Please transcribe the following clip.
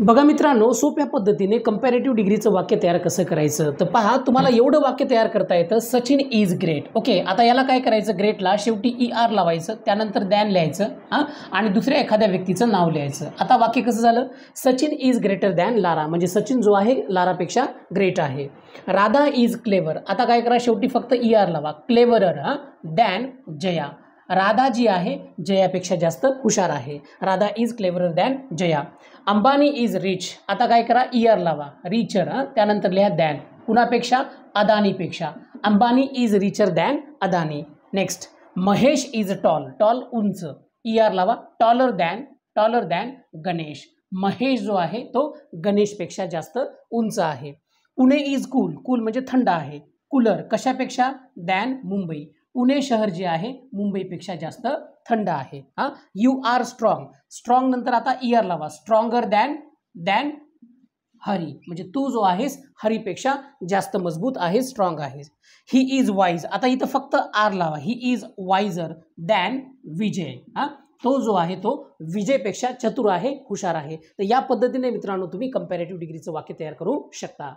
बघा मित्रांनो, सोप्या पद्धतीने कंपॅरेटिव्ह डिग्रीचं वाक्य तयार कसं करायचं तर पहा, तुम्हाला एवढं वाक्य तयार करता येतं, सचिन इज ग्रेट. ओके, आता याला काय करायचं, ग्रेटला शेवटी ER लावायचं, त्यानंतर दॅन लिहायचं आणि दुसऱ्या एखाद्या व्यक्तीचं नाव लिहायचं. आता वाक्य कसं झालं, Sachin is greater than Lara, म्हणजे सचिन जो आहे लारापेक्षा ग्रेट आहे. राधा इज क्लेवर, आता काय करा, शेवटी फक्त ER लावा, क्लेवरर दॅन जया. राधा जी आहे जयापेक्षा जास्त हुशार आहे. Radha is cleverer than Jaya. Ambani is rich, आता काय करा, ER लावा, रिचर त्यानंतर लिहा दॅन, कुणापेक्षा, अदानीपेक्षा. Ambani is richer than Adani. Next, Mahesh is tall, tall उंच, ER लावा, टॉलर दॅन गणेश. महेश जो आहे तो गणेशपेक्षा जास्त उंच आहे. पुणे इज कूल, कूल म्हणजे थंड आहे, कूलर कशापेक्षा, दॅन मुंबई. पुणे शहर जे आहे मुंबईपेक्षा जास्त थंड आहे. यू आर स्ट्रॉंग, स्ट्रॉंग नंतर आता ER लावा, स्ट्रॉंगर दॅन हरी, म्हणजे तू जो आहेस हरीपेक्षा जास्त मजबूत आहेस, स्ट्रॉंग आहेस. ही इज वाईज, आता इथं फक्त R लावा, ही इज वाईजर दॅन विजय. तो जो आहे तो विजयपेक्षा चतुर आहे, हुशार आहे. तर या पद्धतीने मित्रांनो तुम्ही कंपॅरेटिव्ह डिग्रीचं वाक्य तयार करू शकता.